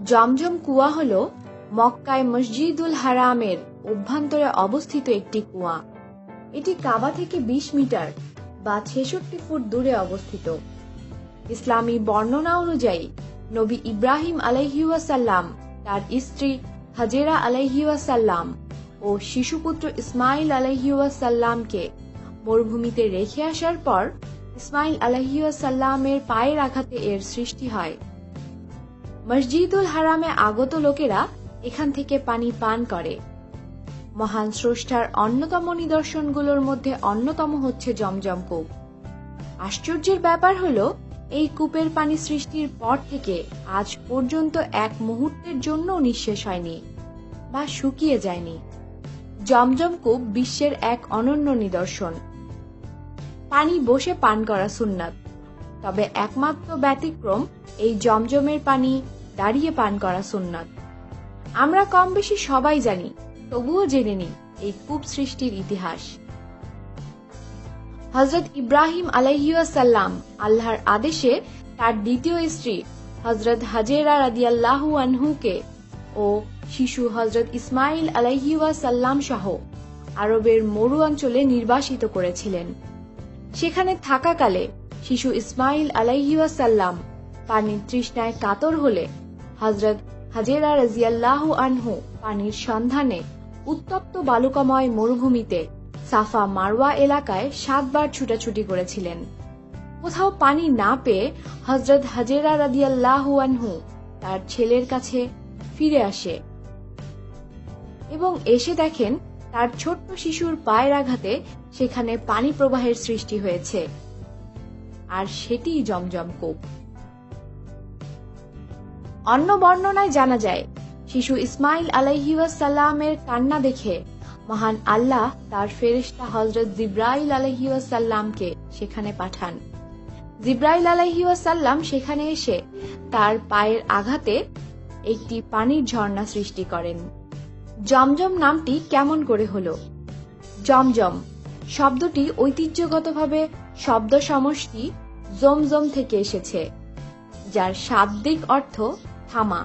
জমজম কুয়া হল মক্কায় মসজিদুল হারামের অভ্যন্তরে অবস্থিত একটি কুয়া। এটি কাবা থেকে ২০ মিটার বা ৬৬ ফুট দূরে অবস্থিত। ইসলামী বর্ণনা অনুযায়ী নবী ইব্রাহিম আলাইহিওয়াসাল্লাম তার স্ত্রী হাজেরা আলাইহিওয়াসাল্লাম ও শিশুপুত্র ইসমাইল আলাইহিওয়াসাল্লামকে মরুভূমিতে রেখে আসার পর ইসমাইল আলাইহিওয়াসাল্লামের পায়ের আঘাতে এর সৃষ্টি হয়। মসজিদুল হারামে আগত লোকেরা এখান থেকে পানি পান করে। মহান স্রষ্টার অন্যতম নিদর্শনগুলোর মধ্যে অন্যতম হচ্ছে জমজম কূপ। আশ্চর্যের ব্যাপার হলো, এই কূপের পানি সৃষ্টির পর থেকে আজ পর্যন্ত এক মুহূর্তের জন্য নিঃশেষ হয়নি বা শুকিয়ে যায়নি। জমজম কূপ বিশ্বের এক অনন্য নিদর্শন। পানি বসে পান করা সুন্নাত, তবে একমাত্র ব্যতিক্রম এই জমজমের পানি দাঁড়িয়ে পান করা সুন্নাত। আমরা কম বেশি সবাই জানি, তবুও জেনে নিই এই কূপ সৃষ্টির ইতিহাস। হযরত ইব্রাহিম আলাইহিওয়াসাল্লাম আল্লাহর আদেশে তার দ্বিতীয় স্ত্রী হযরত হাজেরা রাদিয়াল্লাহু আনহুকে ও শিশু হযরত ইসমাইল আলাইহিওয়াসাল্লাম সহ আরবের মরু অঞ্চলে নির্বাসিত করেছিলেন। সেখানে থাকাকালে শিশু ইসমাইল আলাইহিওয়াসাল্লাম পানির তৃষ্ণায় কাতর হলে হযরত হাজেরা রাদিয়াল্লাহু আনহু পানির সন্ধানে উত্তপ্ত বালুকাময় মরুভূমিতে সাফা মারওয়া এলাকায় ৭ বার ছুটাছুটি করেছিলেন। কোথাও পানি না পেয়ে হযরত হাজেরা রাদিয়াল্লাহু আনহু তার ছেলের কাছে ফিরে আসে এবং এসে দেখেন তার ছোট্ট শিশুর পায়ের আঘাতে সেখানে পানি প্রবাহের সৃষ্টি হয়েছে, আর সেটিই জমজম কূপ। অন্য বর্ণনায় জানা যায়, শিশু ইসমাইল আলাইহিওয়াসাল্লামের কান্না দেখে মহান আল্লাহ তার ফেরেশতা হযরত জিবরাইল আলাইহিওয়াসাল্লামকে সেখানে পাঠান। জিবরাইল আলাইহিওয়াসাল্লাম সেখানে এসে তার পায়ের আঘাতে একটি পানির ঝর্ণা সৃষ্টি করেন। জমজম নামটি কেমন করে হলো? জমজম শব্দটি ঐতিহ্যগতভাবে শব্দ সমষ্টি জমজম থেকে এসেছে, যার শাব্দিক অর্থ থামা।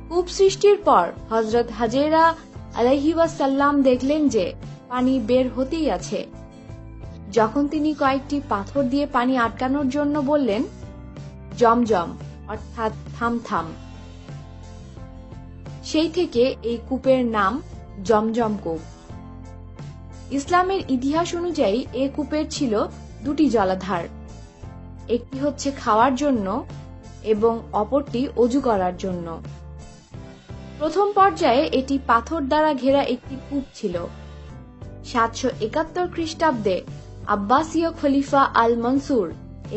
কূপ সৃষ্টির পর হযরত হাজেরা আলাইহিওয়াসাল্লাম দেখলেন যে পানি বের হতেই আছে। যখন তিনি কয়েকটি পাথর দিয়ে পানি আটকানোর জন্য বললেন, জমজম অর্থাৎ থাম থাম, সেই থেকে এই কূপের নাম জমজম কূপ। ইসলামের ইতিহাস অনুযায়ী এ কূপের ছিল ২টি জলাধার, একটি হচ্ছে খাওয়ার জন্য এবং অপরটি অজু করার জন্য। প্রথম পর্যায়ে এটি পাথর দ্বারা ঘেরা একটি কূপ ছিল। ৭৭১ খ্রিস্টাব্দে আব্বাসীয় খলিফা আল মনসুর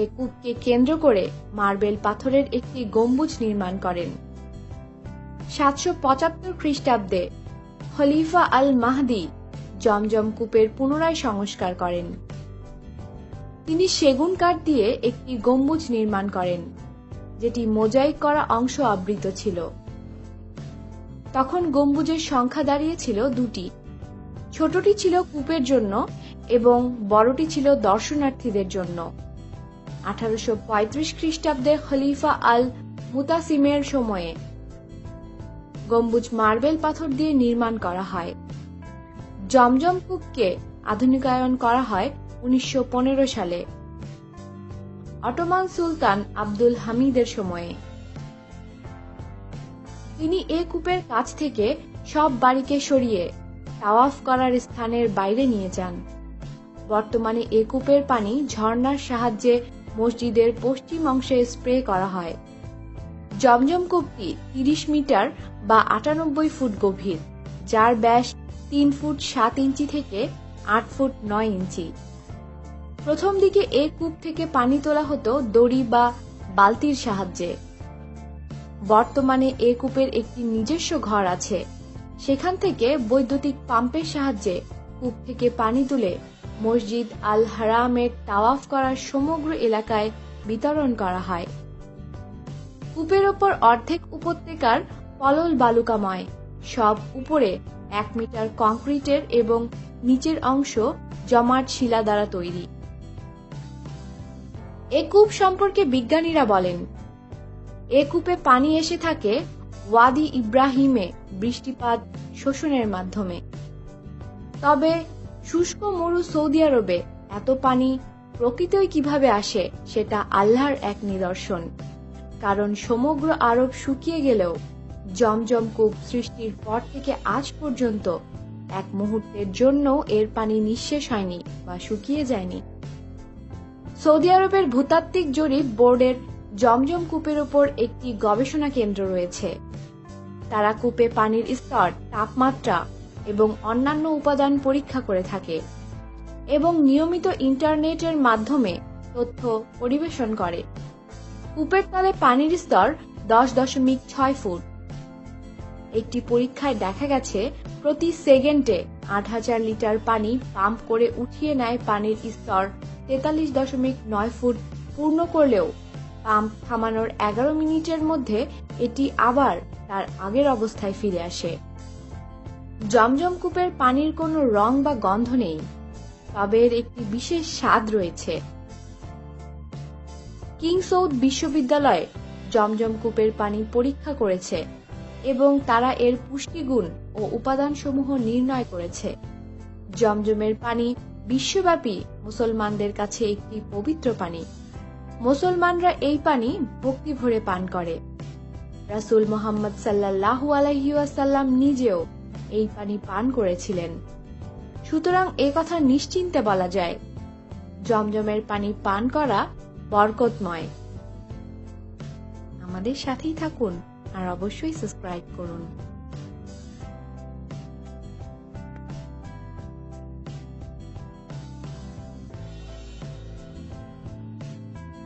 এ কূপকে কেন্দ্র করে মার্বেল পাথরের একটি গম্বুজ নির্মাণ করেন। ৭৭৫ খ্রিস্টাব্দে খলিফা আল মাহদী জমজম কূপের পুনরায় সংস্কার করেন। তিনি সেগুন কাঠ দিয়ে একটি গম্বুজ নির্মাণ করেন, যেটি মোজাইক করা অংশ আবৃত ছিল। তখন গম্বুজের সংখ্যা দাঁড়িয়েছিল ২টি। ছোটটি ছিল কূপের জন্য এবং বড়টি ছিল দর্শনার্থীদের জন্য। ১৮৩৫ খ্রিস্টাব্দে খলিফা আল মুতাসিমের সময়ে গম্বুজ মার্বেল পাথর দিয়ে নির্মাণ করা হয়। জমজম কূপকে আধুনিকায়ন করা হয় ১৯১৫ সালে অটোমান সুলতান আব্দুল হামিদের সময়ে। তিনি এ কূপের কাছ থেকে সব বাড়িকে সরিয়ে তাওয়াফ করার স্থানের বাইরে নিয়ে যান। বর্তমানে এ কূপের পানি ঝর্ণার সাহায্যে মসজিদের পশ্চিম অংশে স্প্রে করা হয়। জমজম কূপটি ৩০ মিটার বা ৯৮ ফুট গভীর, যার ব্যাস ৩ ফুট ৭ ইঞ্চি থেকে ৮ ফুট ৯ ইঞ্চি। প্রথম দিকে এ কূপ থেকে পানি তোলা হতো দড়ি বা বালতির সাহায্যে। বর্তমানে এ কূপের একটি নিজস্ব ঘর আছে। সেখান থেকে বৈদ্যুতিক পাম্পের সাহায্যে কূপ থেকে পানি তুলে মসজিদ আল হারামের তাওয়াফ করার সমগ্র এলাকায় বিতরণ করা হয়। কূপের ওপর অর্ধেক উপত্যকার পলল বালুকাময়, সব উপরে ১ মিটার কংক্রিটের এবং নিচের অংশ জমাট শিলা দ্বারা তৈরি। এ কূপ সম্পর্কে বিজ্ঞানীরা বলেন, এ কূপে পানি এসে থাকে ওয়াদি ইব্রাহিমে বৃষ্টিপাত শোষণের মাধ্যমে। তবে শুষ্ক মরু সৌদি আরবে এত পানি প্রকৃতই কিভাবে আসে সেটা আল্লাহর এক নিদর্শন। কারণ সমগ্র আরব শুকিয়ে গেলেও জমজম কূপ সৃষ্টির পর থেকে আজ পর্যন্ত এক মুহূর্তের জন্য এর পানি নিঃশেষ হয়নি বা শুকিয়ে যায়নি। সৌদি আরবের ভূতাত্ত্বিক জরিপ বোর্ডের জমজম কূপের উপর একটি গবেষণা কেন্দ্র রয়েছে। তারা কূপে পানির স্তর, তাপমাত্রা এবং অন্যান্য উপাদান পরীক্ষা করে থাকে এবং নিয়মিত ইন্টারনেটের মাধ্যমে তথ্য পরিবেশন করে। কূপের তলে পানির স্তর 10.6 ফুট। একটি পরীক্ষায় দেখা গেছে প্রতি সেকেন্ডে 8,000 লিটার পানি পাম্প করে উঠিয়ে নেয় পানির স্তর 43.9 ফুট পূর্ণ করলেও পাম্প থামানোর 11 মিনিটের মধ্যে এটি আবার তার আগের অবস্থায় ফিরে আসে। জমজম কূপের পানির কোনো রং বা গন্ধ নেই, তবে এর একটি বিশেষ স্বাদ রয়েছে। কিং সৌদ বিশ্ববিদ্যালয় জমজম কূপের পানি পরীক্ষা করেছে এবং তারা এর পুষ্টিগুণ ও উপাদানসমূহ নির্ণয় করেছে। জমজমের পানি বিশ্বব্যাপী মুসলমানদের কাছে একটি পবিত্র পানি। মুসলমানরা এই পানি ভক্তি ভরে পান করে। রাসূল মুহাম্মদ সাল্লাল্লাহু আলাইহি ওয়াসাল্লাম নিজেও এই পানি পান করেছিলেন। সুতরাং এই কথা নিশ্চিন্তে বলা যায়, জমজমের পানি পান করা বরকতময়। আমাদের সাথেই থাকুন আর অবশ্যই সাবস্ক্রাইব করুন।